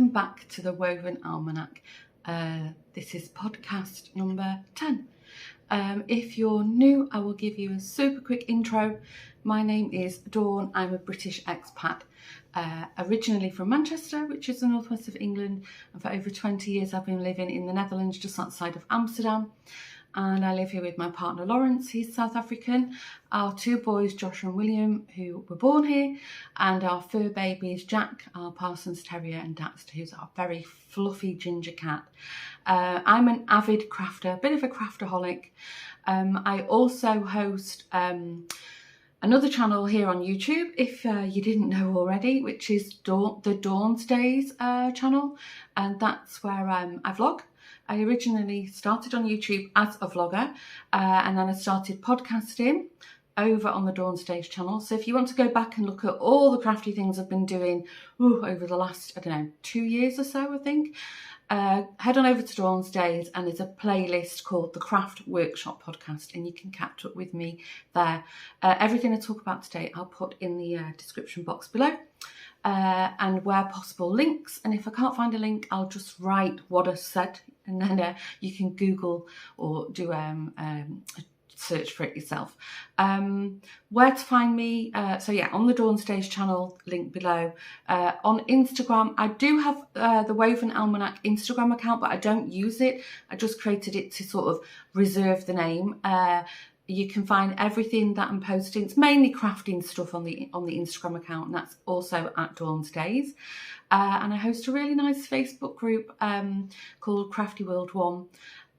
welcome back to the Woven Almanac. This is podcast number 10. If you're new, I will give you a super quick intro. My name is Dawn. I'm a British expat, originally from Manchester, which is the northwest of England, and for over 20 years I've been living in the Netherlands, just outside of Amsterdam. And I live here with my partner Lawrence, he's South African, our two boys Josh and William, who were born here, and our fur babies Jack, our Parsons Terrier, and Dax, who's our very fluffy ginger cat. I'm an avid crafter, a bit of a craftaholic. I also host another channel here on YouTube, if you didn't know already, which is the Dawn's Days channel, and that's where I vlog. I originally started on YouTube as a vlogger, and then I started podcasting over on the Dawn's Days channel. So if you want to go back and look at all the crafty things I've been doing over the last, 2 years or so, I think, head on over to Dawn's Days, and there's a playlist called the Craft Workshop Podcast, and you can catch up with me there. Everything I talk about today I'll put in the description box below. And where possible, links, and if I can't find a link, I'll just write what I said, and then you can Google or do a search for it yourself. Where to find me, so yeah, on the Dawn's Days channel, link below. On Instagram, I do have the Woven Almanac Instagram account, but I don't use it. I just created it to sort of reserve the name. You can find everything that I'm posting. It's mainly crafting stuff on the Instagram account, and that's also at Dawn's Days. And I host a really nice Facebook group called Crafty World 1.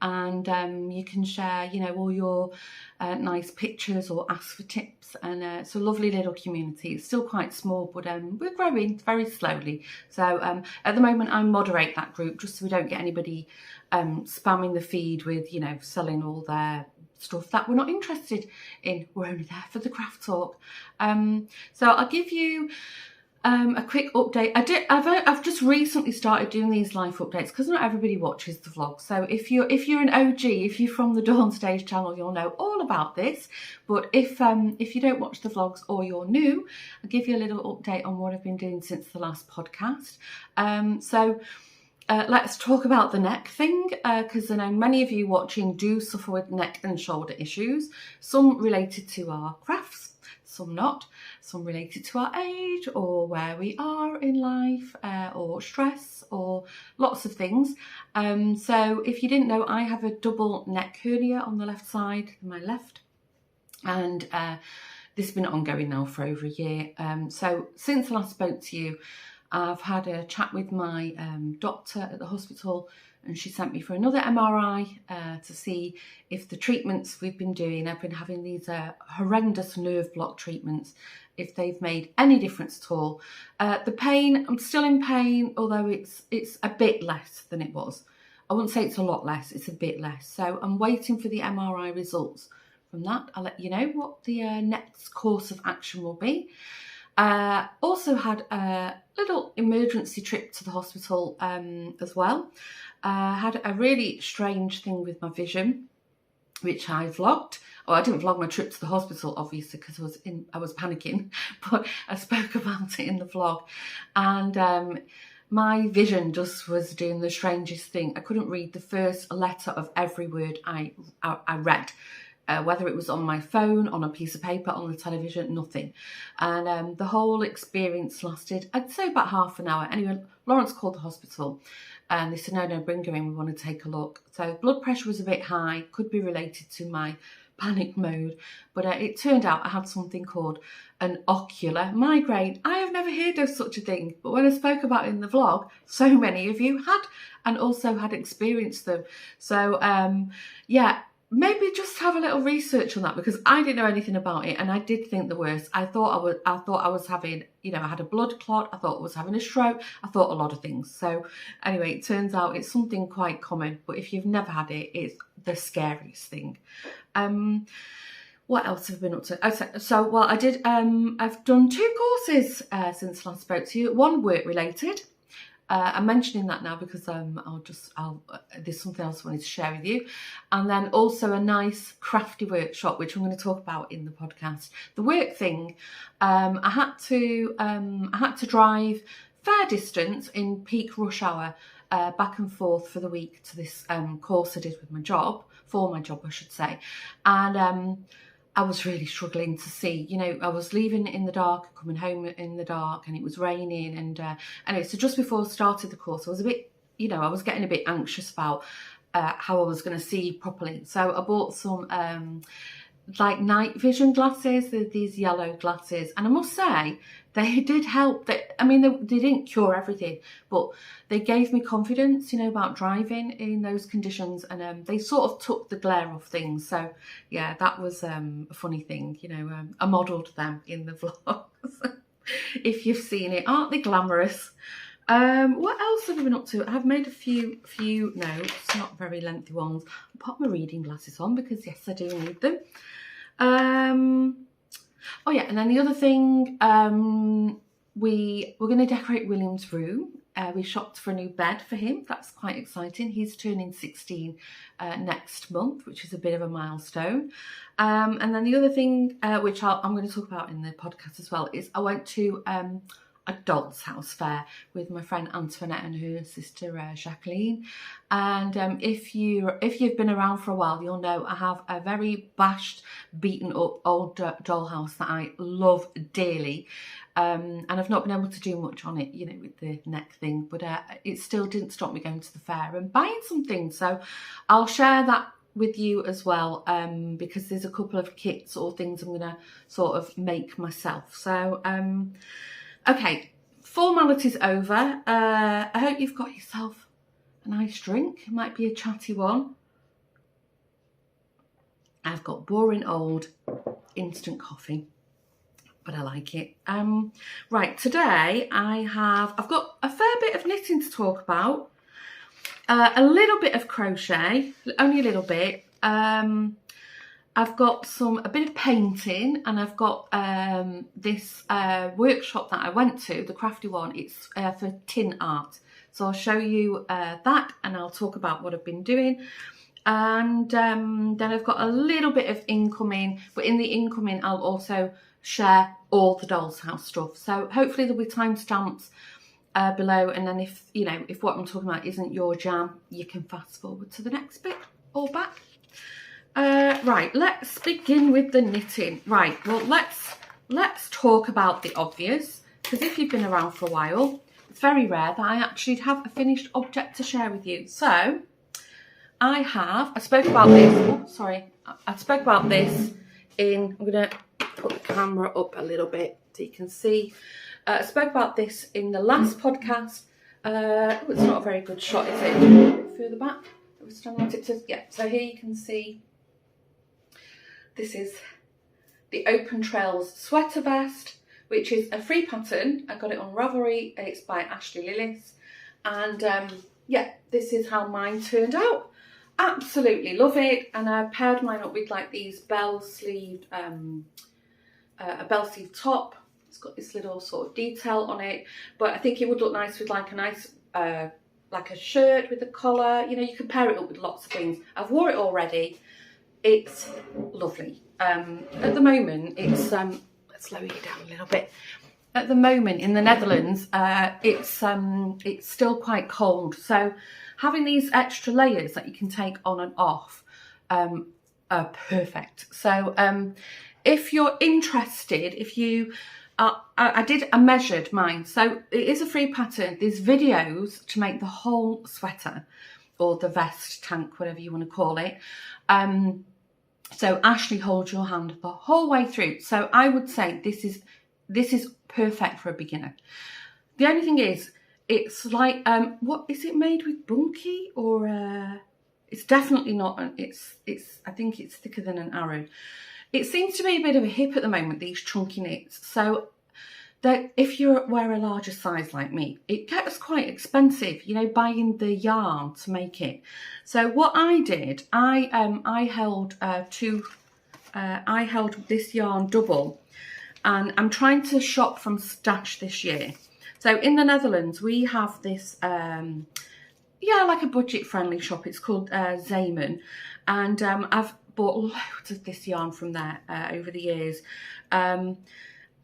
And you can share, all your nice pictures or ask for tips. And it's a lovely little community. It's still quite small, but we're growing very slowly. So at the moment, I moderate that group just so we don't get anybody spamming the feed with, selling all their stuff that we're not interested in. We're only there for the craft talk. So I'll give you a quick update. I've just recently started doing these live updates because not everybody watches the vlog. So if you're an OG, if you're from the Dawn's Days channel, you'll know all about this. But if you don't watch the vlogs or you're new, I'll give you a little update on what I've been doing since the last podcast. Let's talk about the neck thing, because I know many of you watching do suffer with neck and shoulder issues, some related to our crafts, some not, some related to our age or where we are in life, or stress, or lots of things. So if you didn't know, I have a double neck hernia on the left side, my left, and this has been ongoing now for over a year. So since I last spoke to you, I've had a chat with my doctor at the hospital, and she sent me for another MRI to see if the treatments we've been doing, I've been having these horrendous nerve block treatments, if they've made any difference at all. The pain, I'm still in pain, although it's a bit less than it was. I wouldn't say it's a lot less, it's a bit less. So I'm waiting for the MRI results from that. I'll let you know what the next course of action will be. Also had a little emergency trip to the hospital as well. Had a really strange thing with my vision, which I vlogged. Oh, I didn't vlog my trip to the hospital, obviously, because I was panicking, but I spoke about it in the vlog. And my vision just was doing the strangest thing. I couldn't read the first letter of every word I read. Whether it was on my phone, on a piece of paper, on the television, nothing. And the whole experience lasted, I'd say, about half an hour. Anyway, Lawrence called the hospital and they said, no, bring her in, we want to take a look. So blood pressure was a bit high, could be related to my panic mode. But it turned out I had something called an ocular migraine. I have never heard of such a thing, but when I spoke about it in the vlog, so many of you had, and also had experienced them. So yeah, maybe just have a little research on that, because I didn't know anything about it, and I did think the worst. I thought I was having, I had a blood clot. I thought I was having a stroke. I thought a lot of things. So anyway, it turns out it's something quite common, but if you've never had it, it's the scariest thing. What else have I been up to? So well, I've done 2 courses since last spoke to you. One work related. I'm mentioning that now because there's something else I wanted to share with you. And then also a nice crafty workshop, which I'm going to talk about in the podcast. The work thing, I had to drive fair distance in peak rush hour, back and forth for the week to this course I did with my job, for my job I should say, and I was really struggling to see, you know, I was leaving in the dark, coming home in the dark, and it was raining, and anyway, so just before I started the course, I was a bit, you know, I was getting a bit anxious about how I was going to see properly. So I bought some like night vision glasses, these yellow glasses, and I must say they did help. I mean, they didn't cure everything, but they gave me confidence, you know, about driving in those conditions, and they sort of took the glare off things. So yeah, that was a funny thing, you know. I modelled them in the vlogs. If you've seen it, aren't they glamorous? What else have I been up to? I've made a few notes, not very lengthy ones. I'll pop my reading glasses on because yes, I do need them. Oh yeah, and then the other thing, we're going to decorate William's room. We shopped for a new bed for him. That's quite exciting. He's turning 16 next month, which is a bit of a milestone. And then the other thing, which I'm going to talk about in the podcast as well, is I went to a doll's house fair with my friend Antoinette and her sister Jacqueline. And if you've been around for a while, you'll know I have a very bashed, beaten up old dollhouse that I love dearly. And I've not been able to do much on it, you know, with the neck thing, but it still didn't stop me going to the fair and buying some things. So I'll share that with you as well, because there's a couple of kits or things I'm going to sort of make myself. So, okay, formalities over. I hope you've got yourself a nice drink. It might be a chatty one. I've got boring old instant coffee, but I like it. Right, today I've got a fair bit of knitting to talk about. A little bit of crochet, only a little bit. I've got a bit of painting, and I've got this workshop that I went to, the crafty one. It's for tin art. So I'll show you that, and I'll talk about what I've been doing. And then I've got a little bit of incoming, but in the incoming I'll also share all the doll's house stuff. So hopefully there'll be timestamps below, and then if what I'm talking about isn't your jam, you can fast forward to the next bit or back. Right, let's begin with the knitting. Right, well, let's talk about the obvious, because if you've been around for a while, it's very rare that I actually have a finished object to share with you. So I spoke about this, I spoke about this I'm going to put the camera up a little bit so you can see. I spoke about this in the last podcast. It's not a very good shot, is it? Further back. Yeah, so here you can see this is the Open Trails sweater vest, which is a free pattern. I got it on Ravelry. It's by Ashley Lillis. And yeah, this is how mine turned out. Absolutely love it. And I paired mine up with like these bell-sleeved, a bell-sleeved top. It's got this little sort of detail on it, but I think it would look nice with like a nice, like a shirt with a collar. You know, you can pair it up with lots of things. I've wore it already. It's lovely. At the moment, it's let's lower you down a little bit. At the moment in the Netherlands, it's still quite cold. So having these extra layers that you can take on and off are perfect. So if you're interested, I measured mine. So it is a free pattern. There's videos to make the whole sweater or the vest, tank, whatever you want to call it. So Ashley holds your hand the whole way through. So I would say this is perfect for a beginner. The only thing is, it's like, what is it made with? Bunky or it's definitely not. I think it's thicker than an arrow. It seems to be a bit of a hip at the moment, these chunky knits. So that if you wear a larger size like me, it gets quite expensive, you know, buying the yarn to make it. So what I did, I held this yarn double, and I'm trying to shop from Stash this year. So in the Netherlands, we have this, yeah, like a budget-friendly shop. It's called Zeeman, and I've bought loads of this yarn from there over the years.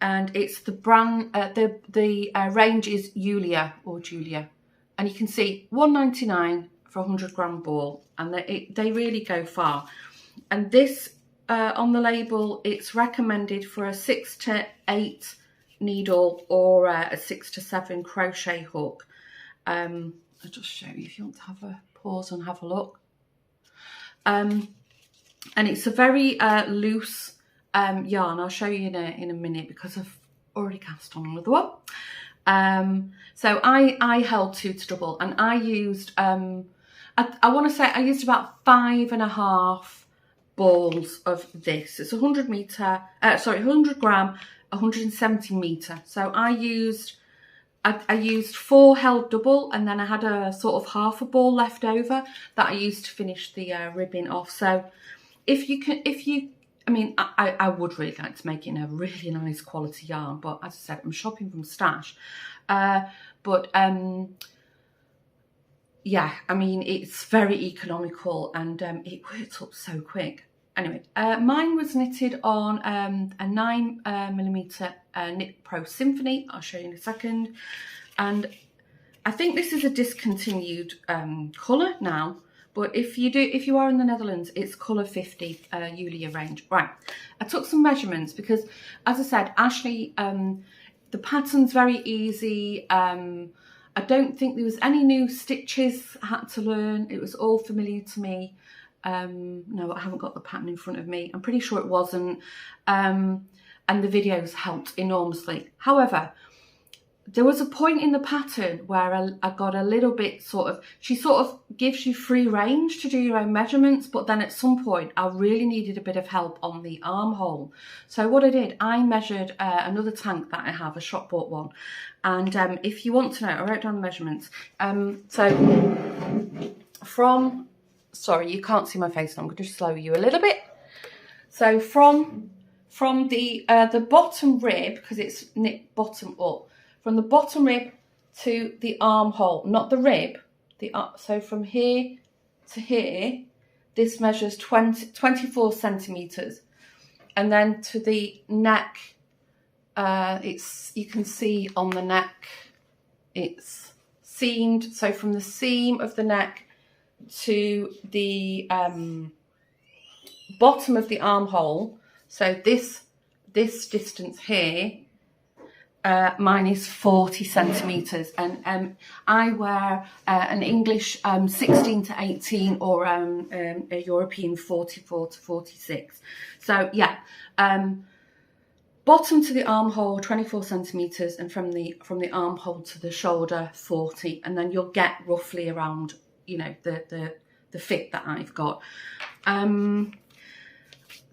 and it's the brand, the range is Julia, and you can see £1.99 for a 100-gram ball, and they really go far. And this on the label, it's recommended for a 6 to 8 needle or a 6 to 7 crochet hook. I'll just show you if you want to have a pause and have a look. And it's a very loose yarn. I'll show you in a minute because I've already cast on another one. So I held 2 to double, and I used I want to say I used about 5.5 balls of this. It's 100 gram, 170 meter. So I used 4 held double, and then I had a sort of half a ball left over that I used to finish the ribbing off. So I would really like to make it in a really nice quality yarn, but as I said, I'm shopping from Stash. Yeah, I mean, it's very economical, and it works up so quick. Anyway, mine was knitted on a 9mm Knit Pro Symphony. I'll show you in a second. And I think this is a discontinued colour now, but if you are in the Netherlands, it's colour 50 Julia range. Right, I took some measurements because, as I said, Ashley, the pattern's very easy. I don't think there was any new stitches I had to learn. It was all familiar to me. No, I haven't got the pattern in front of me. I'm pretty sure it wasn't. And the videos helped enormously. However, there was a point in the pattern where I got a little bit she sort of gives you free range to do your own measurements, but then at some point I really needed a bit of help on the armhole. So what I did, I measured another tank that I have, a shop bought one. And if you want to know, I wrote down the measurements. Sorry, you can't see my face, so I'm going to slow you a little bit. So from the bottom rib, because it's knit bottom up, from the bottom rib to the armhole, not the rib, so from here to here, this measures 24 centimetres. And then to the neck, you can see on the neck, it's seamed. So from the seam of the neck to the bottom of the armhole, so this distance here, mine is 40 centimetres, and I wear an English 16 to 18 or a European 44 to 46. So yeah, bottom to the armhole 24 centimetres, and from the armhole to the shoulder 40, and then you'll get roughly around, you know, the fit that I've got.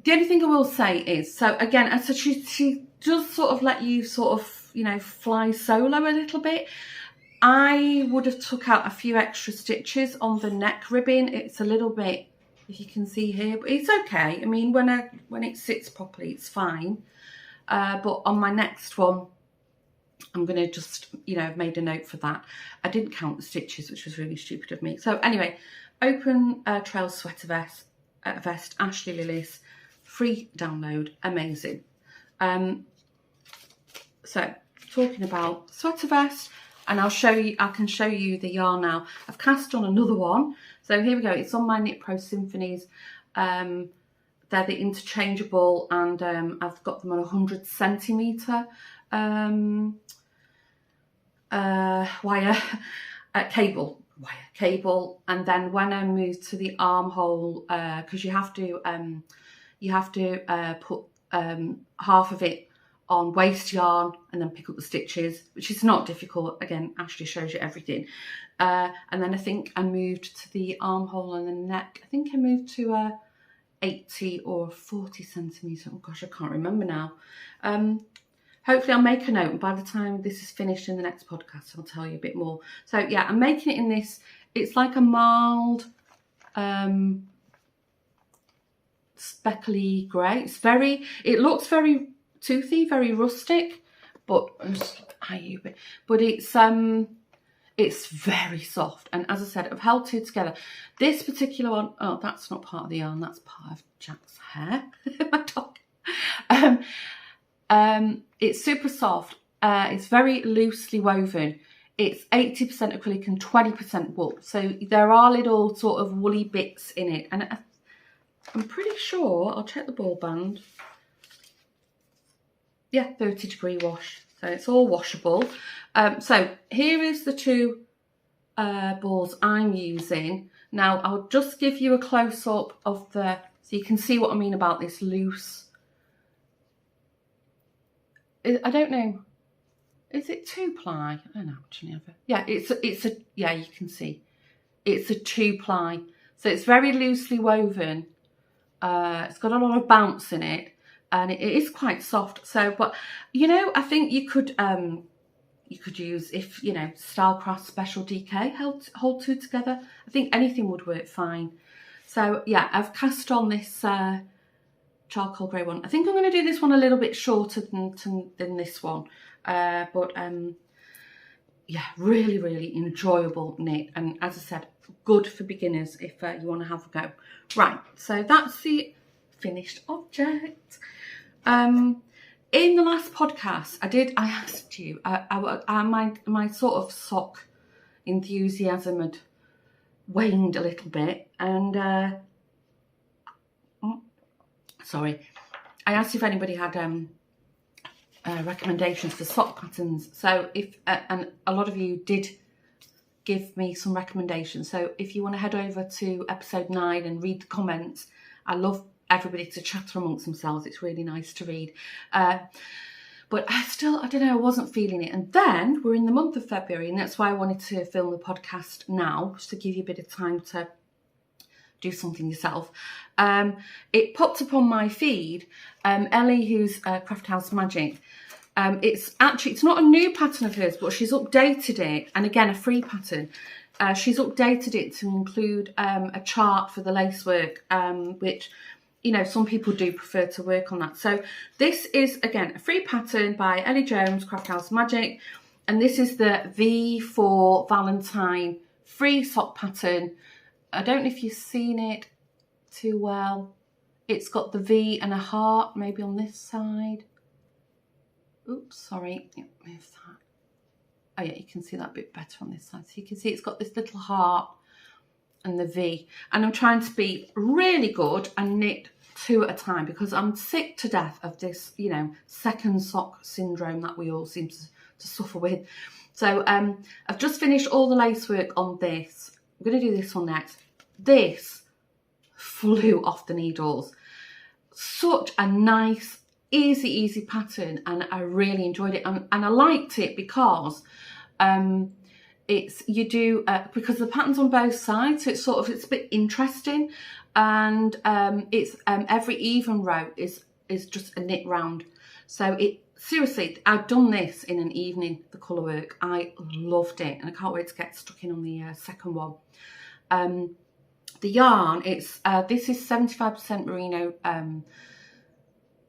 The only thing I will say is, so again, so she does sort of let you sort of, you know, fly solo a little bit. I would have took out a few extra stitches on the neck ribbing. It's a little bit, if you can see here, but it's okay. I mean, when it sits properly, it's fine. But on my next one, I'm going to just, you know, I've made a note for that. I didn't count the stitches, which was really stupid of me. So anyway, Open Trail Sweater Vest, Ashley Lillis, free download, amazing. So talking about sweater vest, and I can show you the yarn now. I've cast on another one. So here we go. It's on my Knit Pro Symphonies. They're the interchangeable, and I've got them on 100 centimetre cable. And then when I moved to the armhole, because you have to put half of it on waste yarn and then pick up the stitches, which is not difficult. Again, Ashley shows you everything. And then I think I moved to the armhole and the neck. I think I moved to 80 or 40 centimetre. Oh gosh, I can't remember now. Hopefully I'll make a note, and by the time this is finished in the next podcast, I'll tell you a bit more. So yeah, I'm making it in this. It's like a mild speckly grey. It looks very toothy, very rustic, but it's very soft. And as I said, I've held two together. This particular one, oh, that's not part of the yarn, that's part of Jack's hair. My dog. It's super soft. It's very loosely woven. It's 80% acrylic and 20% wool. So there are little sort of woolly bits in it. And I'm pretty sure, I'll check the ball band. Yeah, 30-degree wash. So it's all washable. So here is the two balls I'm using. Now I'll just give you a close-up of so you can see what I mean about this loose. I don't know. Is it 2-ply? I don't know actually. Yeah, yeah, you can see. It's a 2-ply. So it's very loosely woven. It's got a lot of bounce in it. And it is quite soft. So, but you know, I think you could use, if you know, Stylecraft Special DK hold two together. I think anything would work fine. So yeah, I've cast on this charcoal grey one. I think I'm going to do this one a little bit shorter than this one. But yeah, really, really enjoyable knit. And as I said, good for beginners if you want to have a go. Right, so that's the finished object. In the last podcast, I asked you, my sort of sock enthusiasm had waned a little bit, and sorry, I asked if anybody had recommendations for sock patterns. So if and a lot of you did give me some recommendations. So if you want to head over to episode 9 and read the comments, I love everybody to chatter amongst themselves. It's really nice to read. But I don't know, I wasn't feeling it. And then we're in the month of February, and that's why I wanted to film the podcast now, just to give you a bit of time to do something yourself. It popped up on my feed, Ellie, who's Craft House Magic. It's not a new pattern of hers, but she's updated it, and again, a free pattern. She's updated it to include a chart for the lace work, which, you know, some people do prefer to work on that. So this is, again, a free pattern by Ellie Jones, Craft House Magic. And this is the V for Valentine free sock pattern. I don't know if you've seen it too well. It's got the V and a heart, maybe on this side. Oops, sorry. Yeah, move that. Oh yeah, you can see that a bit better on this side. So you can see it's got this little heart and the V. And I'm trying to be really good and knit 2 at a time, because I'm sick to death of this, you know, second sock syndrome that we all seem to suffer with. So I've just finished all the lace work on this. I'm going to do this one next. This flew off the needles. Such a nice, easy pattern, and I really enjoyed it. And I liked it because because the pattern's on both sides, so it's a bit interesting, and it's every even row is just a knit round. So seriously, I've done this in an evening, the colour work. I loved it, and I can't wait to get stuck in on the second one. The yarn, this is 75% merino,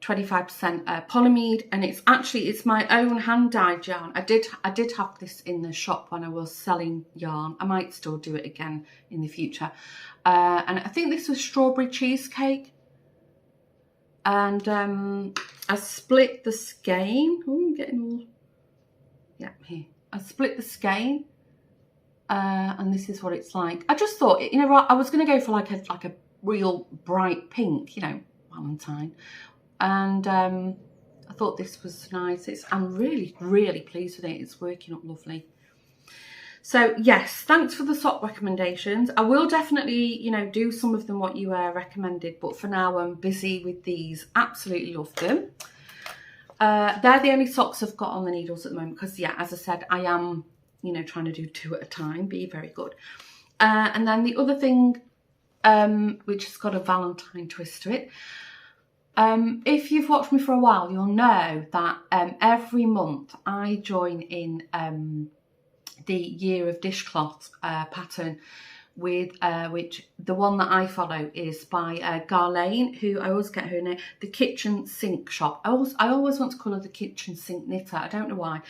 25% polyamide, and it's my own hand dyed yarn. I did have this in the shop when I was selling yarn. I might still do it again in the future. And I think this was strawberry cheesecake. And I split the skein. Oh, I'm getting all, yeah, here. I split the skein, and this is what it's like. I just thought, you know, I was going to go for like a real bright pink, you know, Valentine. And I thought this was nice. I'm really, really pleased with it. It's working up lovely. So yes, thanks for the sock recommendations. I will definitely, you know, do some of them what you recommended, but for now I'm busy with these. Absolutely love them. They're the only socks I've got on the needles at the moment, because yeah, as I said, I am, you know, trying to do 2 at a time. Be very good. And then the other thing, which has got a Valentine twist to it. If you've watched me for a while, you'll know that every month I join in the Year of Dishcloths pattern, with which the one that I follow is by Garlane, who I always get her name, the Kitchen Sink Shop. I always want to call her the Kitchen Sink Knitter. I don't know why.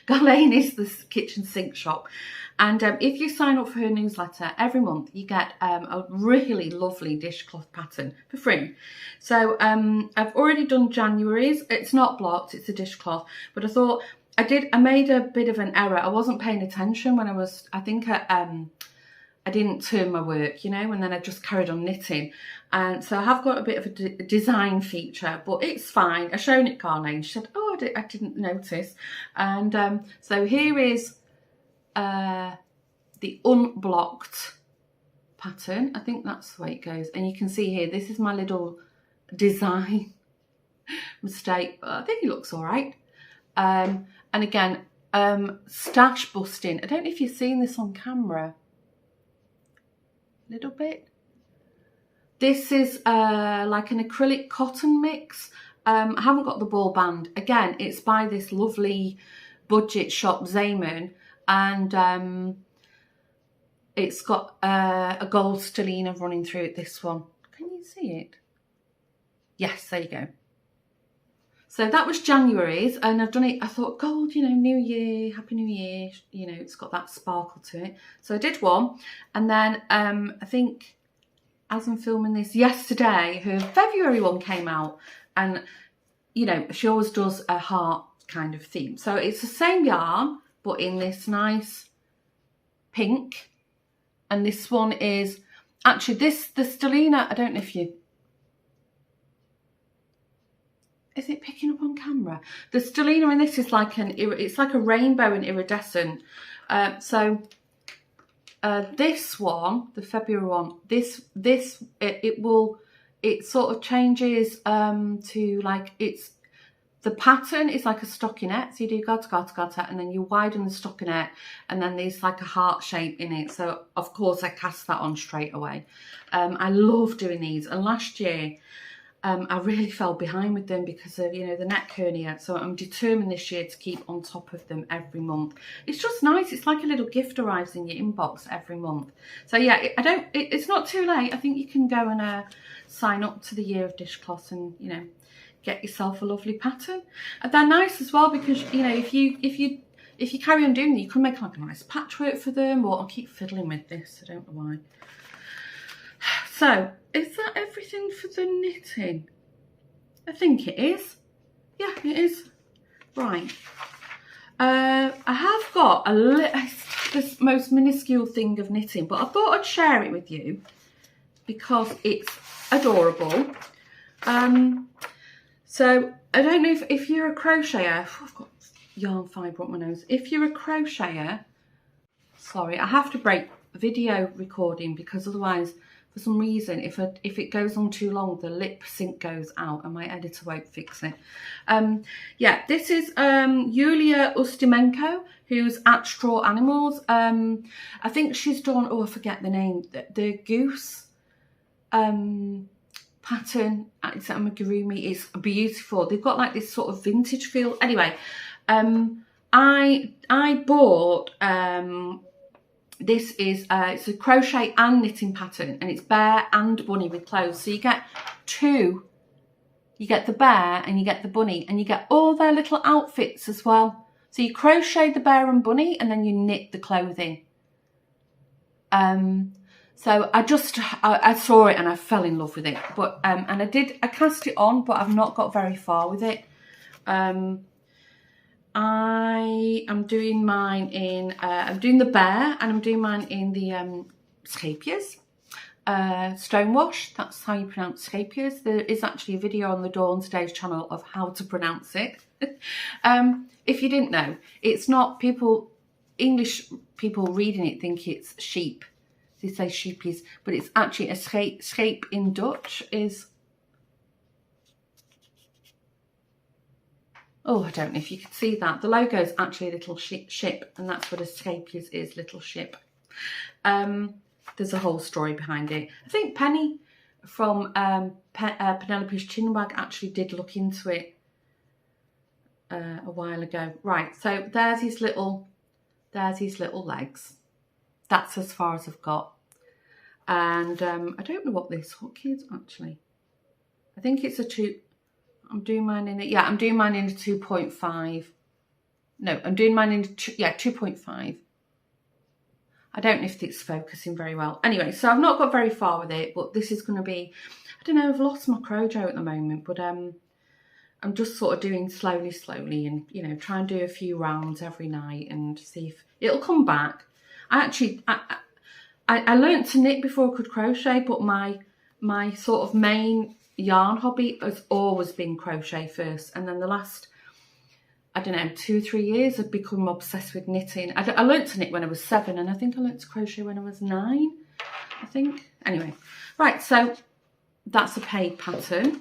Garlane is the Kitchen Sink Shop. And if you sign up for her newsletter every month, you get a really lovely dishcloth pattern for free. So I've already done January's. It's not blocked, it's a dishcloth, but I thought I made a bit of an error. I wasn't paying attention when I think I didn't turn my work, you know, and then I just carried on knitting. And so I have got a bit of a design feature, but it's fine. I shown it Garlane. She said, oh, I didn't notice. And so here is the unblocked pattern. I think that's the way it goes. And you can see here, this is my little design mistake, but I think it looks all right. And again, stash busting. I don't know if you've seen this on camera. A little bit. This is like an acrylic cotton mix. I haven't got the ball band. Again, it's by this lovely budget shop, Zayman, and it's got a gold stellina running through it, this one. Can you see it? Yes, there you go. So that was January's, and I've done it, I thought, gold, you know, New Year, Happy New Year, you know, it's got that sparkle to it. So I did one, and then I think as I'm filming this yesterday, her February one came out, and, you know, she always does a heart kind of theme. So it's the same yarn, but in this nice pink, and this one is, actually the stellina, I don't know if you, is it picking up on camera? The stellina in this is like it's like a rainbow and iridescent. This one, the February one, it sort of changes to like, the pattern is like a stockinette. So you do gata, and then you widen the stockinette, and then there's like a heart shape in it. So of course I cast that on straight away. I love doing these, and last year, I really fell behind with them because of, you know, the neck hernia. So I'm determined this year to keep on top of them every month. It's just nice. It's like a little gift arrives in your inbox every month. So yeah, it's not too late. I think you can go and sign up to the Year of Dishcloths and, you know, get yourself a lovely pattern. And they're nice as well because, you know, if you carry on doing them, you can make like a nice patchwork for them. Or I'll keep fiddling with this. I don't know why. So, is that everything for the knitting? I think it is. Yeah, it is. Right. I have got this most minuscule thing of knitting, but I thought I'd share it with you because it's adorable. So, I don't know if you're a crocheter. I've got yarn fibre up my nose. If you're a crocheter, sorry, I have to break video recording because otherwise, for some reason, if it goes on too long, the lip sync goes out and my editor won't fix it. Yeah, this is Yulia Ustimenko, who's at Straw Animals. I think she's done, oh, I forget the name, the goose pattern. It's amigurumi. It's beautiful. They've got like this sort of vintage feel. Anyway, I bought this is it's a crochet and knitting pattern, and it's bear and bunny with clothes. So you get two. You get the bear and you get the bunny, and you get all their little outfits as well. So you crochet the bear and bunny, and then you knit the clothing. So I saw it and I fell in love with it. But and I cast it on, but I've not got very far with it. I am doing mine in, I'm doing the bear, and I'm doing mine in the scapias, stonewash. That's how you pronounce scapias. There is actually a video on the Dawn Today's channel of how to pronounce it. If you didn't know, it's not English people reading it think it's sheep. They say sheepies, but it's actually a scape in Dutch is, oh, I don't know if you can see that. The logo is actually a little ship, and that's what a scapias is, little ship. There's a whole story behind it. I think Penny from Penelope's Chinwag actually did look into it a while ago. Right, so there's his little legs. That's as far as I've got. And I don't know what this hook is actually. I think it's a 2. I'm doing mine in a 2.5. No, I'm doing mine in 2.5. I don't know if it's focusing very well. Anyway, so I've not got very far with it, but this is going to be, I don't know, I've lost my crojo at the moment, but I'm just sort of doing slowly and, you know, try and do a few rounds every night and see if it'll come back. I learnt to knit before I could crochet, but my sort of main yarn hobby has always been crochet first, and then the last, I don't know, 2 or 3 years I've become obsessed with knitting. I learnt to knit when I was 7, and I think I learnt to crochet when I was 9, I think. Anyway, right, so that's a paid pattern.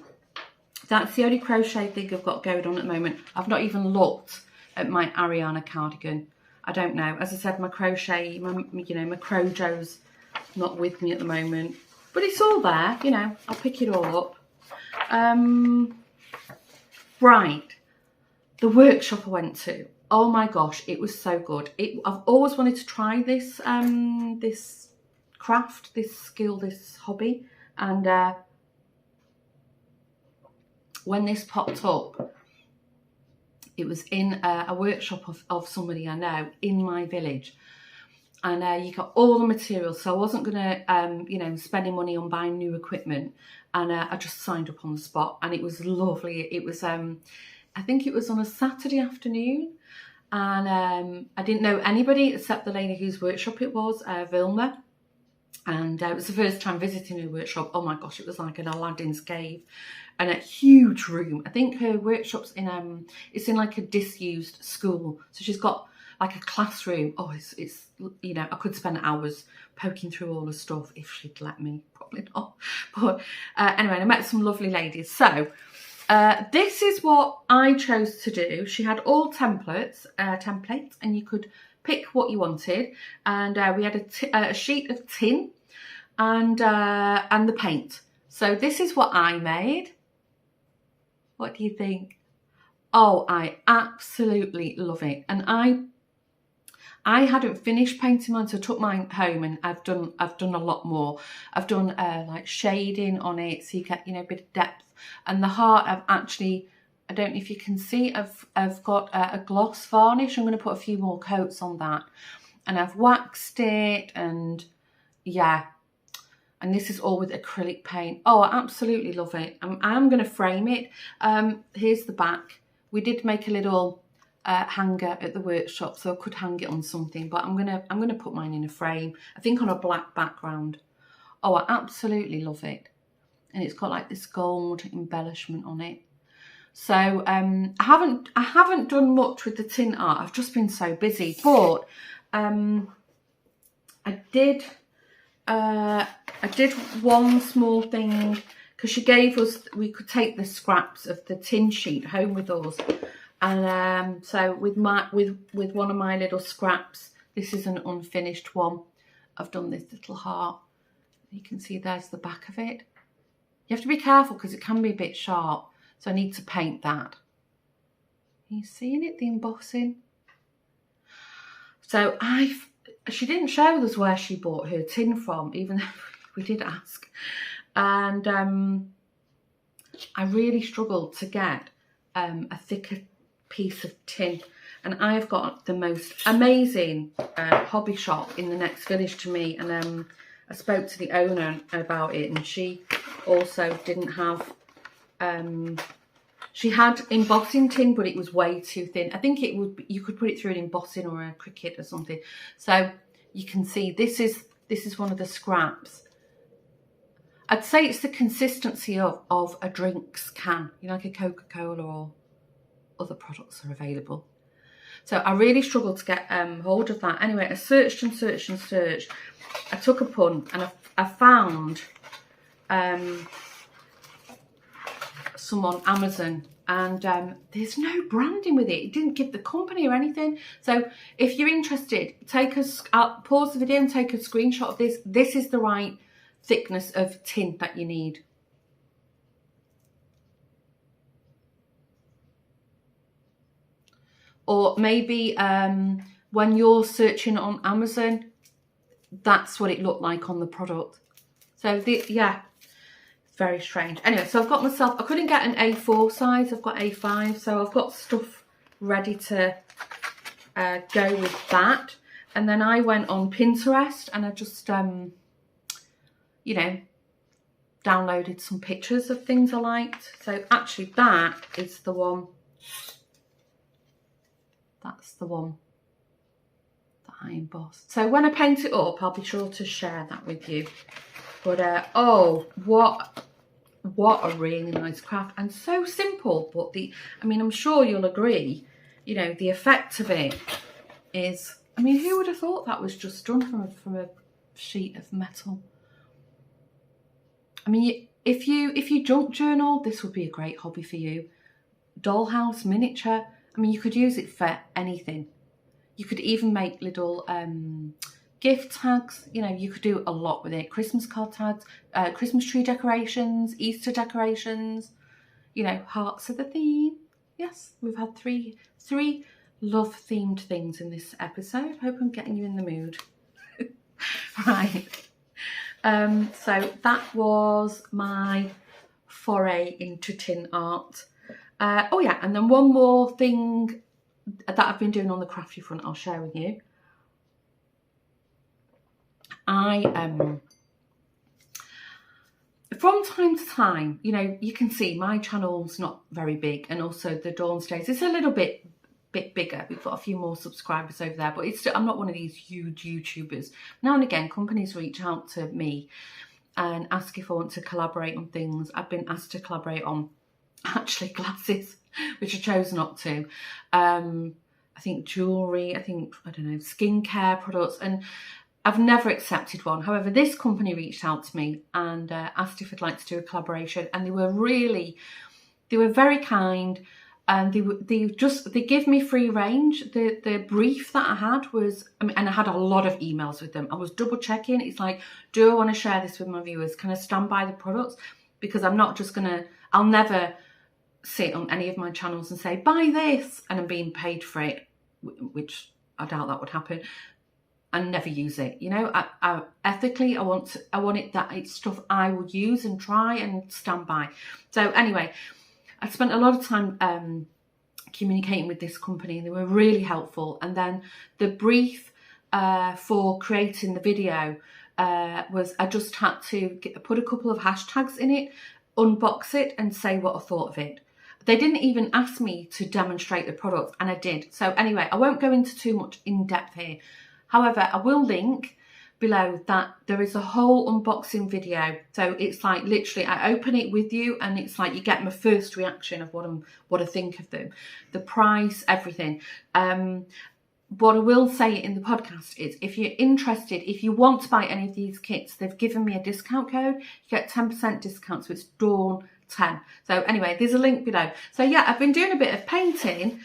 That's the only crochet thing I've got going on at the moment. I've not even looked at my Ariana cardigan. I don't know. As I said, my crochet, my crojo's not with me at the moment. But it's all there, you know. I'll pick it all up. Right. The workshop I went to. Oh my gosh, it was so good. I've always wanted to try this this craft, this skill, this hobby. And when this popped up, it was in a workshop of somebody I know in my village. And you got all the materials, so I wasn't going to, you know, spending money on buying new equipment. And I just signed up on the spot, and it was lovely. It was, I think it was on a Saturday afternoon, and I didn't know anybody except the lady whose workshop it was, Vilma. And it was the first time visiting her workshop. Oh my gosh, it was like an Aladdin's cave, and a huge room. I think her workshop's in it's in like a disused school, so she's got like a classroom. Oh, it's you know, I could spend hours poking through all the stuff if she'd let me. Probably not. But anyway, I met some lovely ladies. So this is what I chose to do. She had all templates, and you could pick what you wanted. And we had a sheet of tin and the paint. So this is what I made. What do you think? Oh, I absolutely love it. And I hadn't finished painting mine, so I took mine home, and I've done a lot more. I've done like shading on it, so you get, you know, a bit of depth. And the heart, I've actually, I don't know if you can see, I've got a gloss varnish. I'm going to put a few more coats on that, and I've waxed it, and yeah. And this is all with acrylic paint. Oh, I absolutely love it. I'm going to frame it. Here's the back. We did make a little hanger at the workshop, so I could hang it on something, but I'm gonna put mine in a frame, I think on a black background. Oh, I absolutely love it. And it's got like this gold embellishment on it. So I haven't done much with the tin art. I've just been so busy, but I did one small thing, because she gave us, we could take the scraps of the tin sheet home with us. And so with one of my little scraps, this is an unfinished one, I've done this little heart. You can see there's the back of it. You have to be careful because it can be a bit sharp, so I need to paint that. Are you seeing it, the embossing? So she didn't show us where she bought her tin from, even though we did ask. And I really struggled to get a thicker piece of tin, and I've got the most amazing hobby shop in the next village to me, and I spoke to the owner about it, and she also didn't have she had embossing tin, but it was way too thin. I think it would, you could put it through an embossing or a Cricut or something. So you can see this is one of the scraps. I'd say it's the consistency of a drinks can, you know, like a Coca-Cola, or other products are available. So I really struggled to get hold of that. Anyway, I searched and searched and searched. I took a punt, and I found some on Amazon, and there's no branding with it. It didn't give the company or anything. So if you're interested, pause the video and take a screenshot of this. This is the right thickness of tin that you need. Or maybe when you're searching on Amazon, that's what it looked like on the product. So yeah, very strange. Anyway, so I've got myself, I couldn't get an A4 size, I've got A5, so I've got stuff ready to go with that. And then I went on Pinterest and I just, you know, downloaded some pictures of things I liked. So actually that is the one. That's the one that I embossed. So when I paint it up, I'll be sure to share that with you. But oh, what a really nice craft, and so simple. But I mean, I'm sure you'll agree, you know, the effect of it is, I mean, who would have thought that was just done from a sheet of metal? I mean, if you junk journal, this would be a great hobby for you. Dollhouse, miniature. I mean, you could use it for anything. You could even make little gift tags. You know, you could do a lot with it. Christmas card tags, Christmas tree decorations, Easter decorations. You know, hearts are the theme. Yes, we've had three love themed things in this episode. Hope I'm getting you in the mood. Right. So that was my foray into tin art. Oh yeah, and then one more thing that I've been doing on the crafty front I'll share with you. From time to time, you know, you can see my channel's not very big, and also the Dawn Stays, it's a little bit bigger. We've got a few more subscribers over there, but I'm not one of these huge YouTubers. Now and again, companies reach out to me and ask if I want to collaborate on things. I've been asked to collaborate on actually glasses, which I chose not to. I think jewellery, I don't know, skincare products, and I've never accepted one. However, this company reached out to me and asked if I'd like to do a collaboration, and they were very kind. And they give me free range. The brief that I had was, I mean, and I had a lot of emails with them. I was double checking. It's like, do I want to share this with my viewers? Can I stand by the products? Because I'm not just I'll never sit on any of my channels and say, buy this, and I'm being paid for it, which I doubt that would happen, and never use it. You know, I ethically, I want it that it's stuff I will use and try and stand by. So anyway, I spent a lot of time communicating with this company, and they were really helpful. And then the brief for creating the video was I just had to put a couple of hashtags in it, unbox it, and say what I thought of it. They didn't even ask me to demonstrate the product, and I did. So anyway, I won't go into too much in depth here. However, I will link below that there is a whole unboxing video. So it's like literally I open it with you, and it's like you get my first reaction of what I think of them, the price, everything. What I will say in the podcast is, if you're interested, if you want to buy any of these kits, they've given me a discount code. You get 10% discount, so it's Dawn 10. So anyway, there's a link below. So yeah, I've been doing a bit of painting.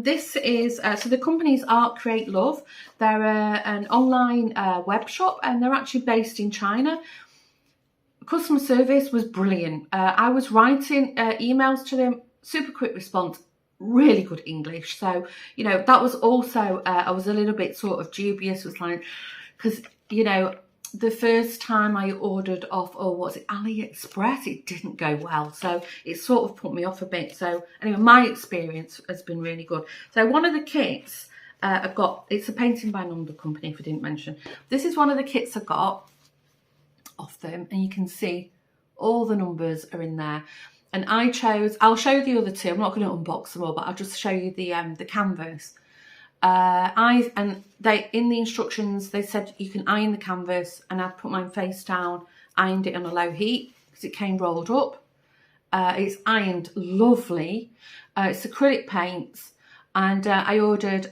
This is, so the company's Art Create Love. They're an online web shop, and they're actually based in China. Customer service was brilliant. I was writing emails to them, super quick response, really good English. So, you know, that was also, I was a little bit sort of dubious, was like, because, you know, the first time I ordered off, AliExpress, it didn't go well. So it sort of put me off a bit. So anyway, my experience has been really good. So one of the kits I've got, it's a painting by number company, if I didn't mention. This is one of the kits I got off them, and you can see all the numbers are in there. And I chose, I'll show you the other two. I'm not going to unbox them all, but I'll just show you the canvas. In the instructions, they said you can iron the canvas, and I've put mine face down, ironed it on a low heat because it came rolled up. It's ironed lovely. It's acrylic paints, and I ordered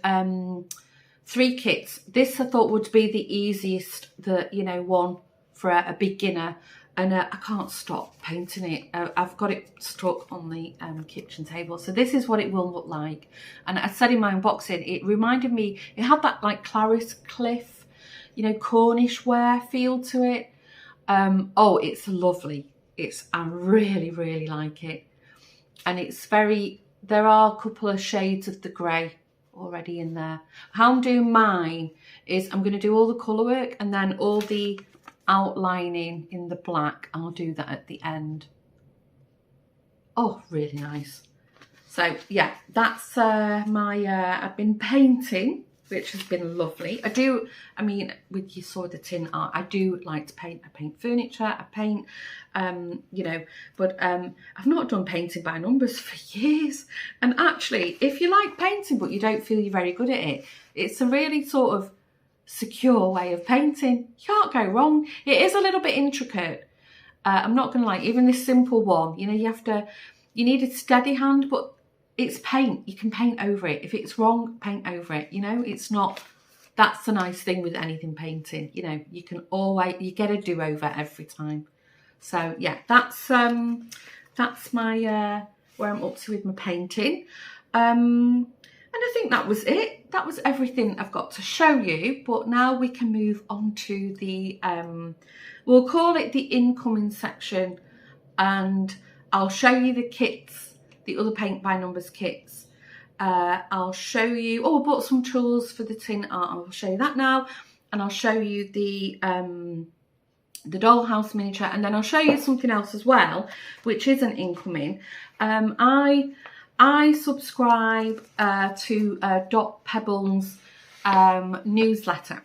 3 kits. This I thought would be the easiest, one for a beginner. And I can't stop painting it. I've got it stuck on the kitchen table. So this is what it will look like. And I said in my unboxing, it reminded me, it had that like Clarice Cliff, Cornish ware feel to it. Oh, it's lovely. I really, really like it. And it's there are a couple of shades of the grey already in there. How I'm doing mine is I'm going to do all the colour work, and then all the outlining in the black. I'll do that at the end. Oh, really nice. So yeah, that's I've been painting, which has been lovely. I mean, with you saw the tin art, I do like to paint. I paint furniture, I paint, you know, but I've not done painting by numbers for years. And actually, if you like painting but you don't feel you're very good at it, it's a really sort of secure way of painting. You can't go wrong. It is a little bit intricate. I'm not going to lie, even this simple one, you know, you need a steady hand, but it's paint. You can paint over it. If it's wrong, paint over it. You know, it's not, that's the nice thing with anything painting. You know, you can always, you get a do-over every time. So yeah, that's my, where I'm up to with my painting. And I think that was it. That was everything I've got to show you. But now we can move on to the, we'll call it the incoming section. And I'll show you the kits, the other paint by numbers kits. I'll show you, I bought some tools for the tin art. I'll show you that now. And I'll show you the dollhouse miniature. And then I'll show you something else as well, which isn't incoming. I subscribe to Dot Pebble's newsletter.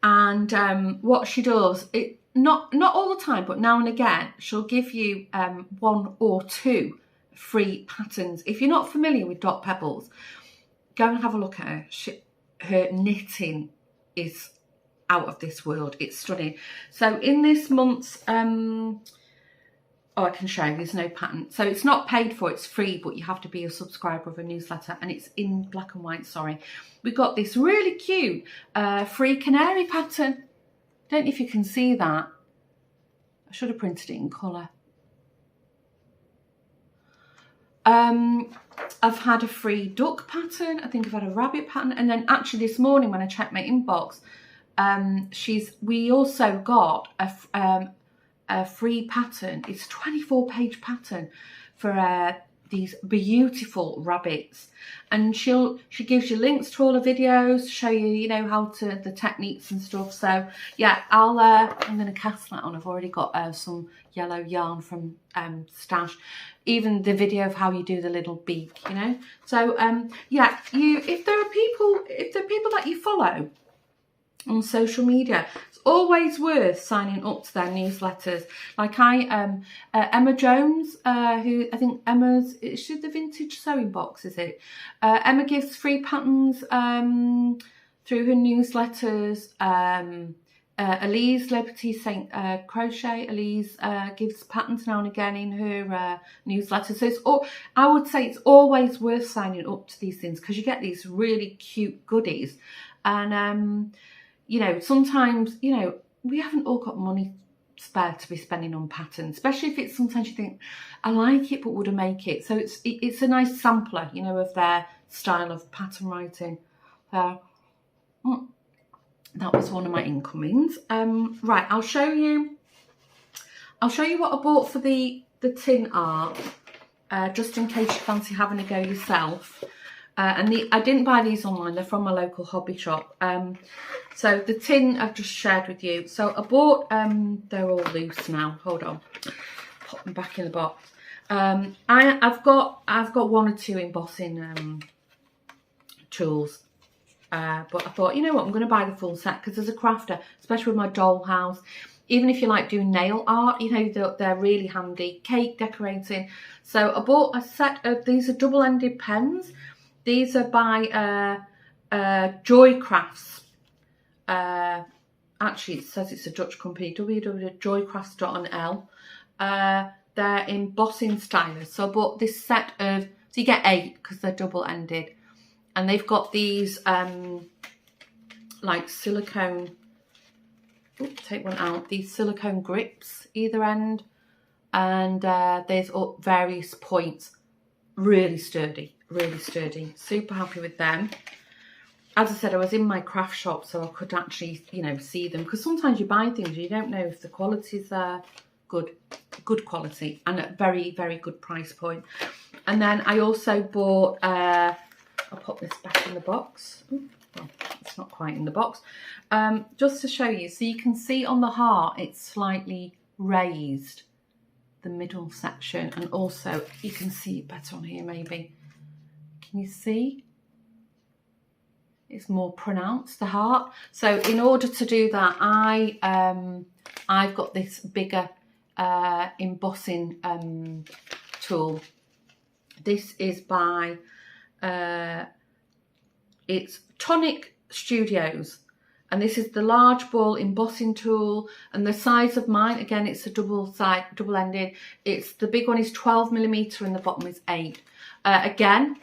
And what she does, not all the time, but now and again, she'll give you 1 or 2 free patterns. If you're not familiar with Dot Pebbles, go and have a look at her. Her knitting is out of this world. It's stunning. So in this month's, I can show you, there's no pattern. So it's not paid for, it's free, but you have to be a subscriber of a newsletter, and it's in black and white, sorry. We got this really cute free canary pattern. Don't know if you can see that. I should have printed it in colour. I've had a free duck pattern. I think I've had a rabbit pattern. And then actually this morning when I checked my inbox, we also got a free pattern. It's a 24-page pattern for these beautiful rabbits. And she gives you links to all the videos, show you, you know, how to, the techniques and stuff. So yeah, I'm going to cast that on. I've already got some yellow yarn from Stash. Even the video of how you do the little beak, you know. So yeah, if there are people that you follow on social media, it's always worth signing up to their newsletters. Like Emma Jones, who I think she's the Vintage Sewing Box, is it? Emma gives free patterns through her newsletters. Elise Liberty Saint Crochet, Elise gives patterns now and again in her newsletter. So I would say it's always worth signing up to these things, because you get these really cute goodies. And you know, sometimes, you know, we haven't all got money spare to be spending on patterns, especially if it's, sometimes you think, I like it, but would I make it? So it's a nice sampler, you know, of their style of pattern writing. That was one of my incomings. Right, I'll show you what I bought for the tin art, just in case you fancy having a go yourself. And I didn't buy these online, they're from my local hobby shop. So the tin I've just shared with you. So I bought, they're all loose now, hold on, pop them back in the box. I've got 1 or 2 embossing tools. But I thought, you know what, I'm going to buy the full set, because as a crafter, especially with my dollhouse, even if you like doing nail art, you know, they're really handy. Cake decorating. So I bought a set of, these are double-ended pens. These are by Joy Crafts. Actually, it says it's a Dutch company, www.joycrafts.nl. They're embossing stylus. So I bought this set of, so you get 8 because they're double-ended. And they've got these like silicone, take one out, these silicone grips either end. And there's various points. Really sturdy, really sturdy. Super happy with them. As I said, I was in my craft shop, so I could actually, you know, see them. Because sometimes you buy things, you don't know if the quality's good quality, and at very, very good price point. And then I also bought, I'll put this back in the box. Ooh, well, let's it's not quite in the box. Just to show you, so you can see on the heart it's slightly raised, the middle section, and also you can see it better on here maybe. Can you see? It's more pronounced, the heart. So in order to do that, I've got this bigger embossing tool. This is by it's Tonic Studios, and this is the large ball embossing tool, and the size of mine, again, it's a double-ended. It's the big one is 12mm and the bottom is 8. Again,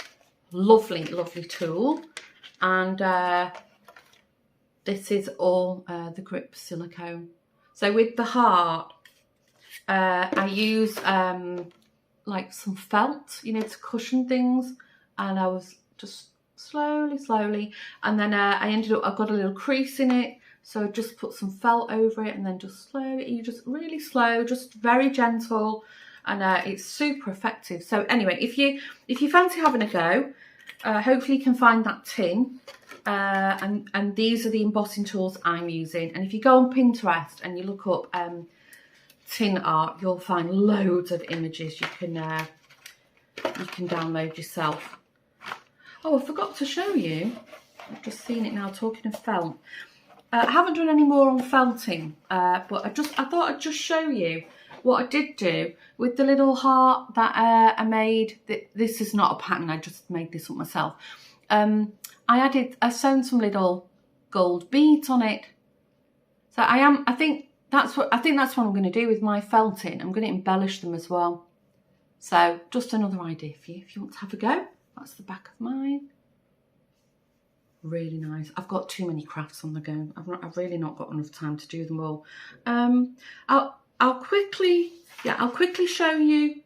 lovely tool. And this is all the grip silicone. So with the heart, I use like some felt, you know, to cushion things. And I was just slowly. And then I ended up, I got a little crease in it. So I just put some felt over it and then just slowly, you just really slow, just very gentle. And it's super effective. So anyway, if you fancy having a go, hopefully you can find that tin, and these are the embossing tools I'm using. And if you go on Pinterest and you look up tin art, you'll find loads of images you can download yourself. Oh, I forgot to show you, I've just seen it now, talking of felt. I haven't done any more on felting, but I thought I'd just show you what I did do with the little heart that I made. This is not a pattern, I just made this up myself. I sewn some little gold beads on it. So I think that's what I'm going to do with my felting. I'm going to embellish them as well. So just another idea for you if you want to have a go. That's the back of mine. Really nice. I've got too many crafts on the go. I've really not got enough time to do them all. I'll quickly show you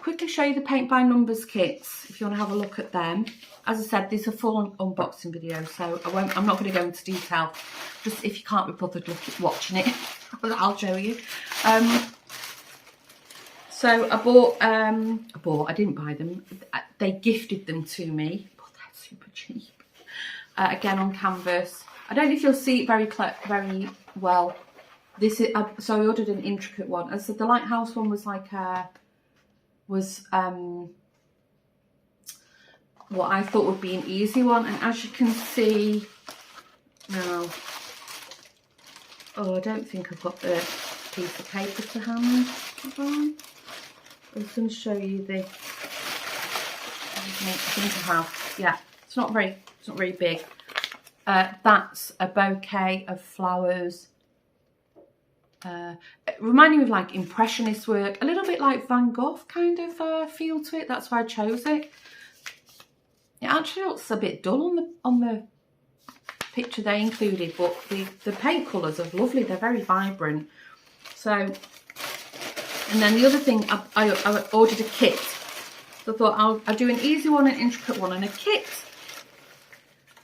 the paint by numbers kits if you want to have a look at them. As I said, these are full unboxing videos, so I'm not going to go into detail. Just if you can't be bothered watching it, I'll show you. So I didn't buy them. They gifted them to me, but they're super cheap. Again on canvas. I don't know if you'll see it very well. This is so I ordered an intricate one. As I said, the lighthouse one was like what I thought would be an easy one, and as you can see now, I don't think I've got the piece of paper to hand. I was going to show you the. I think I have. Yeah, it's not very big. That's a bouquet of flowers. Reminding me of like impressionist work, a little bit like Van Gogh kind of feel to it. That's why I chose it. It actually looks a bit dull on the picture they included, but the paint colours are lovely. They're very vibrant. So, and then the other thing, I ordered a kit. So I thought I'll do an easy one, an intricate one, and a kit.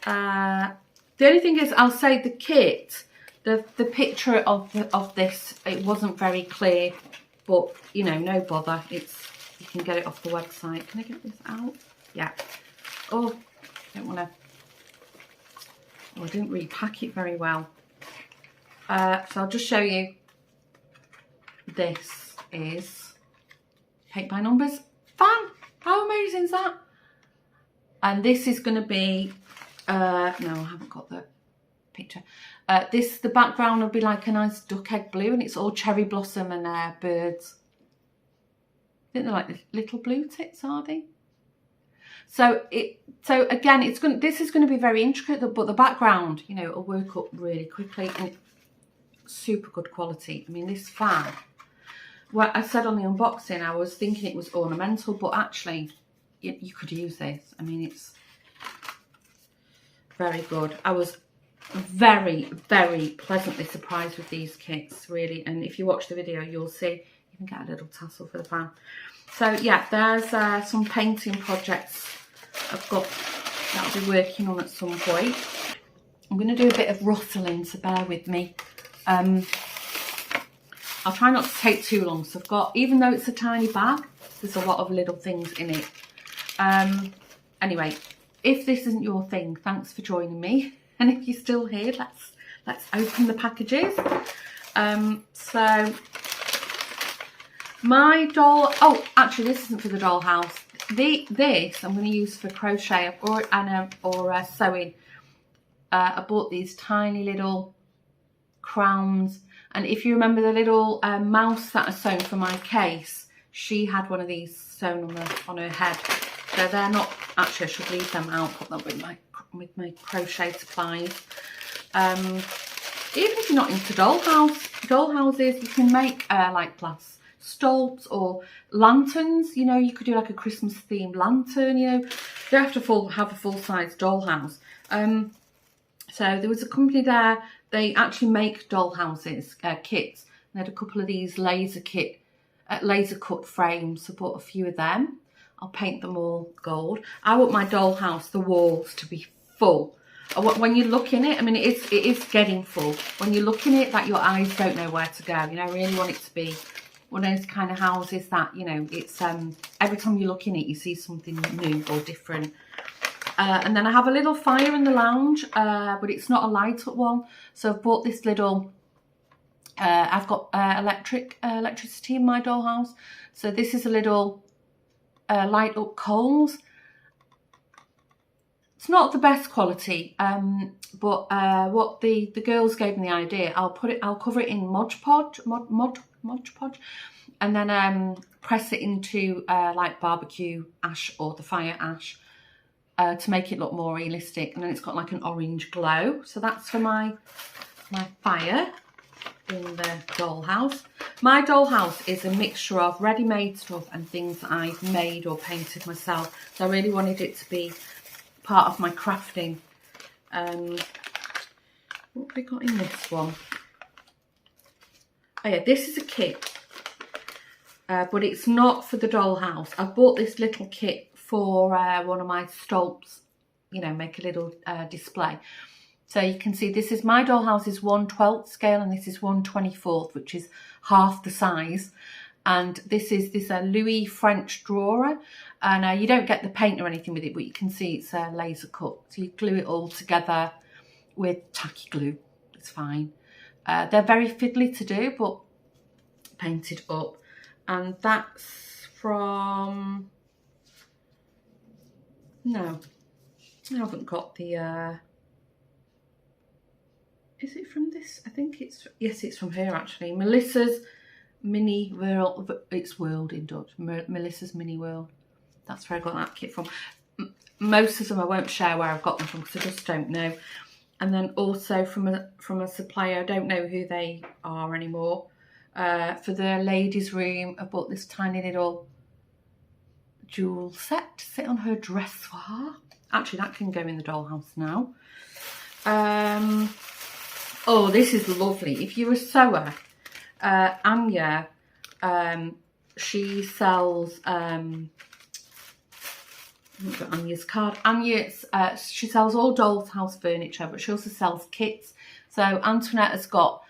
The only thing is, I'll say the kit. The picture of this, it wasn't very clear, but you know, no bother. You can get it off the website. Can I get this out? Yeah. Oh, I don't want to. Oh, I didn't really pack it very well. So I'll just show you. This is paint by numbers. Fun! How amazing is that? And this is going to be. No, I haven't got the picture. The background will be like a nice duck egg blue, and it's all cherry blossom and birds. I think they're like little blue tits, are they? So again, this is going to be very intricate, but the background, you know, it'll work up really quickly, and it's super good quality. I mean, this fan. Well, I said on the unboxing, I was thinking it was ornamental, but actually, you could use this. I mean, it's very good. I was very pleasantly surprised with these kits, really, and if you watch the video you'll see you can get a little tassel for the fan. So yeah, there's some painting projects I've got that I'll be working on at some point. I'm going to do a bit of rustling, so bear with me. I'll try not to take too long. So I've got, even though it's a tiny bag, there's a lot of little things in it. Anyway, if this isn't your thing, thanks for joining me. And if you're still here, let's open the packages. So my doll, oh, actually this isn't for the dollhouse. This I'm going to use for crochet or sewing. I bought these tiny little crowns, and if you remember the little mouse that I sewn for my case, she had one of these sewn on her head. So they're not, actually I should leave them out, put them with my crochet supplies. Even if you're not into dollhouses, you can make like glass stolps or lanterns. You know, you could do like a Christmas themed lantern. You know, you don't have to have a full-size dollhouse. So there was a company there, they actually make dollhouses, kits. They had a couple of these laser cut frames, so I bought a few of them. I'll paint them all gold. I want my dollhouse, the walls, to be full. When you look in it, I mean, it is getting full. When you look in it, that your eyes don't know where to go. You know, I really want it to be one of those kind of houses that, you know, it's every time you look in it, you see something new or different. And then I have a little fire in the lounge, but it's not a light up one. So I've bought this little, I've got electricity in my dollhouse. So this is a little light up coals. It's not the best quality, but what the girls gave me the idea, I'll cover it in Mod Podge, and then press it into like barbecue ash or the fire ash. To make it look more realistic, and then it's got like an orange glow. So that's for my fire in the dollhouse. My dollhouse is a mixture of ready-made stuff and things that I've made or painted myself. So I really wanted it to be part of my crafting. What have we got in this one? Oh yeah, this is a kit, but it's not for the dollhouse. I bought this little kit for one of my stolps, you know, make a little display. So you can see this is, my dollhouse is 1/12 scale and this is 1/24, which is half the size. And this is this Louis French drawer, and you don't get the paint or anything with it, but you can see it's laser cut. So you glue it all together with tacky glue. It's fine. They're very fiddly to do, but painted up. And that's from, no, I haven't got the, is it from this? I think it's, yes, it's from here actually. Melissa's Mini World, it's World in Dutch. Melissa's Mini World. That's where I got that kit from. Most of them I won't share where I've got them from because I just don't know. And then also from a supplier, I don't know who they are anymore. For the ladies' room, I bought this tiny little jewel set to sit on her dressoir. Actually, that can go in the dollhouse now. Oh, this is lovely. If you're a sewer, Anya, she sells, I've got Anya's card. She sells all doll's house furniture, but she also sells kits. So Antoinette has got,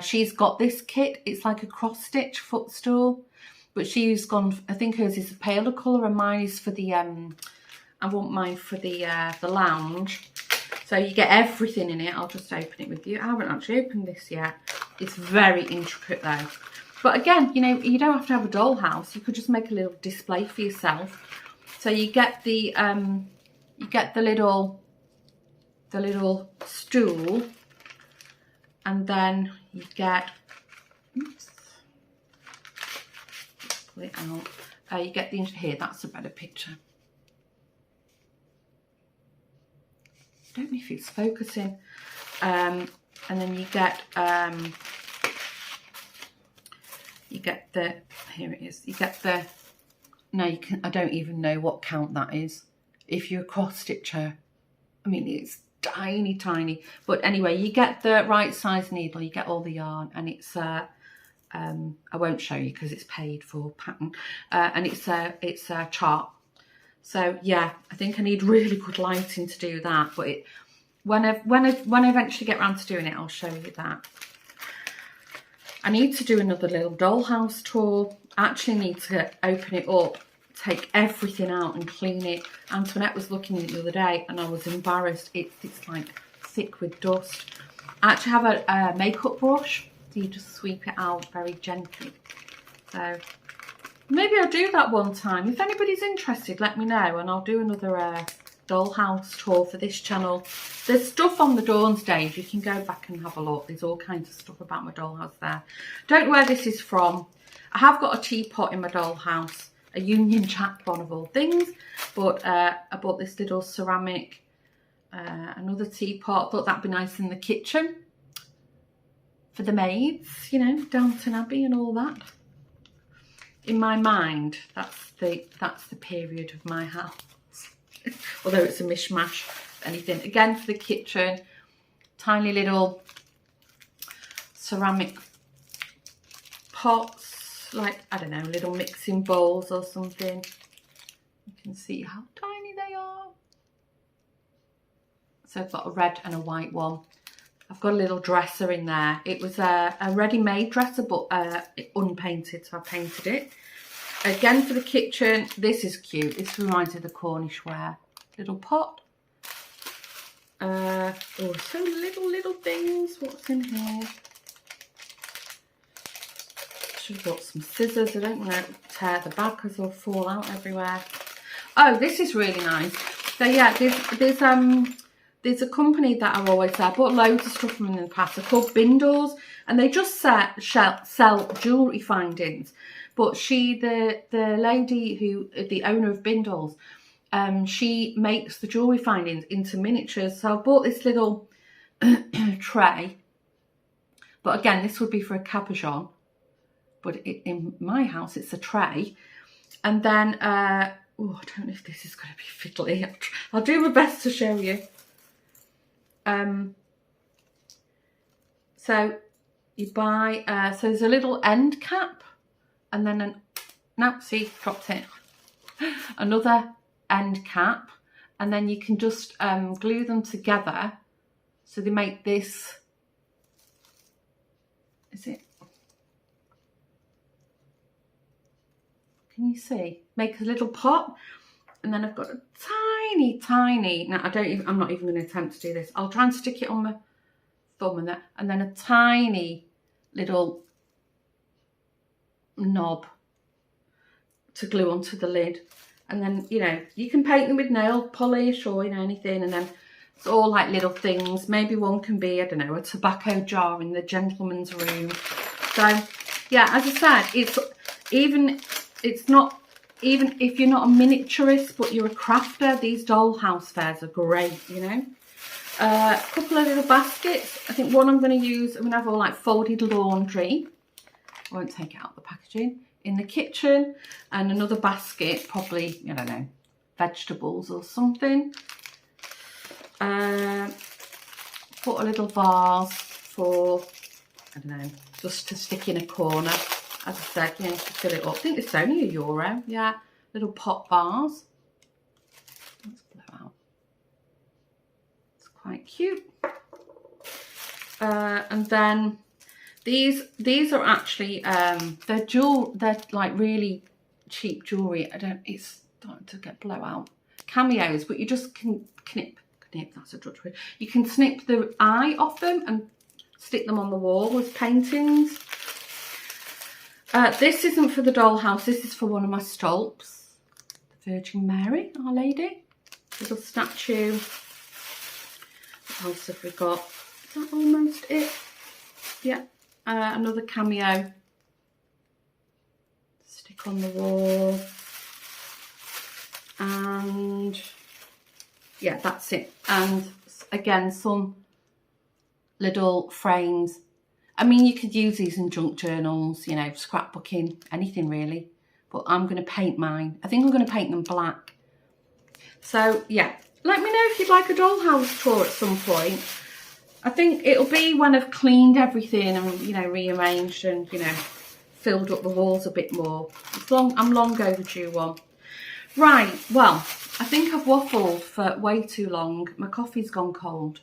she's got this kit. It's like a cross stitch footstool, but she's gone, I think hers is a paler colour and mine is for the, I want mine for the lounge. So you get everything in it. I'll just open it with you. I haven't actually opened this yet. It's very intricate though. But again, you know, you don't have to have a dollhouse. You could just make a little display for yourself. So you get the little stool, and then you get, oops, pull it out. You get the, here, that's a better picture. I don't know if it's focusing. And then you get the, here it is, you get the, no, you can, I don't even know what count that is. If you're a cross stitcher, I mean, it's tiny, tiny. But anyway, you get the right size needle, you get all the yarn, and it's, I won't show you because it's paid for pattern. And it's a chart. So yeah, I think I need really good lighting to do that. But it, when I eventually get around to doing it, I'll show you that. I need to do another little dollhouse tour. I actually need to open it up, take everything out and clean it. Antoinette was looking at it the other day and I was embarrassed. It's like thick with dust. I actually have a makeup brush, so you just sweep it out very gently. So maybe I'll do that one time. If anybody's interested, let me know, and I'll do another dollhouse tour for this channel. There's stuff on the Dawn's Days. You can go back and have a look. There's all kinds of stuff about my dollhouse there. Don't know where this is from. I have got a teapot in my dollhouse, a Union Jack one of all things, but I bought this little ceramic, another teapot. Thought that'd be nice in the kitchen for the maids, you know, Downton Abbey and all that. In my mind, that's the period of my house. Although it's a mishmash of anything. Again, for the kitchen, tiny little ceramic pots, like, I don't know, little mixing bowls or something. You can see how tiny they are. So I've got a red and a white one. I've got a little dresser in there. It was a ready-made dresser, but unpainted, so I painted it. Again, for the kitchen, this is cute. This reminds me of the Cornish ware. Little pot. Oh, so little things. What's in here? Should have got some scissors. I don't want to tear the bag because they'll fall out everywhere. Oh, this is really nice. So yeah, there's a company that I always say. I bought loads of stuff from them in the past. They're called Bindles, and they just sell jewellery findings. But the lady who, the owner of Bindles, she makes the jewellery findings into miniatures. So I bought this little tray. But again, this would be for a cabochon. But in my house, it's a tray. And then, oh, I don't know if this is going to be fiddly. I'll do my best to show you. So you buy, so there's a little end cap. And then, see, dropped it. Another end cap. And then you can just glue them together. So they make this, is it? Can you see? Make a little pot. And then I've got a tiny, now I'm not even going to attempt to do this. I'll try and stick it on my thumb and then a tiny little knob to glue onto the lid. And then, you know, you can paint them with nail polish or, you know, anything. And then it's all like little things. Maybe one can be, I don't know, a tobacco jar in the gentleman's room. So, yeah, as I said, even if you're not a miniaturist, but you're a crafter, these dollhouse fairs are great, you know. A couple of little baskets. I think one I'm going to use, I'm going to have all like folded laundry. I won't take it out of the packaging. In the kitchen, and another basket, probably, I don't know, vegetables or something. Put a little vase for, I don't know, just to stick in a corner. As I said, you know, to fill it up. I think it's only €1. Yeah, little pot vase. Let's blow out. It's quite cute. And then these are actually they're like really cheap jewellery. It's starting to get blow out. Cameos, but you just can knip, that's a Dutch word. You can snip the eye off them and stick them on the wall as paintings. This isn't for the dollhouse, this is for one of my stolps. The Virgin Mary, Our Lady. Little statue. What else have we got? Is that almost it? Yeah. Another cameo. Stick on the wall. And yeah, that's it. And again, some little frames. I mean, you could use these in junk journals, you know, scrapbooking, anything really. But I'm going to paint mine. I think I'm going to paint them black. So, yeah. Let me know if you'd like a dollhouse tour at some point. I think it'll be when I've cleaned everything and, you know, rearranged and, you know, filled up the walls a bit more. I'm long overdue one. Right, well, I think I've waffled for way too long. My coffee's gone cold.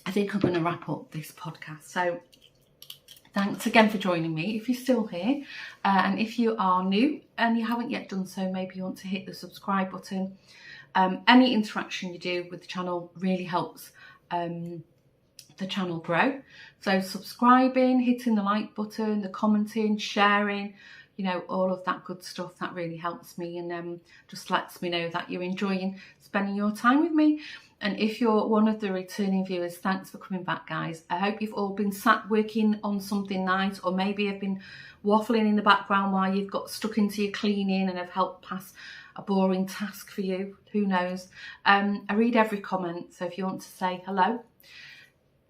I think I'm going to wrap up this podcast. So thanks again for joining me if you're still here. And if you are new and you haven't yet done so, maybe you want to hit the subscribe button. Any interaction you do with the channel really helps the channel grow. So subscribing, hitting the like button, the commenting, sharing, you know, all of that good stuff, that really helps me and just lets me know that you're enjoying spending your time with me. And if you're one of the returning viewers, thanks for coming back, guys. I hope you've all been sat working on something nice, or maybe have been waffling in the background while you've got stuck into your cleaning and have helped pass a boring task for you. Who knows? I read every comment, so if you want to say hello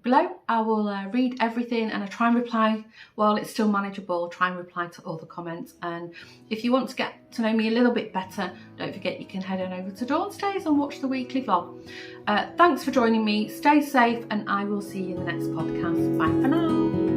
below, I will read everything, and I try and reply while it's still manageable. Try and reply to all the comments. And if you want to get to know me a little bit better, don't forget you can head on over to Dawn's Days and watch the weekly vlog. Thanks for joining me. Stay safe, and I will see you in the next podcast. Bye for now.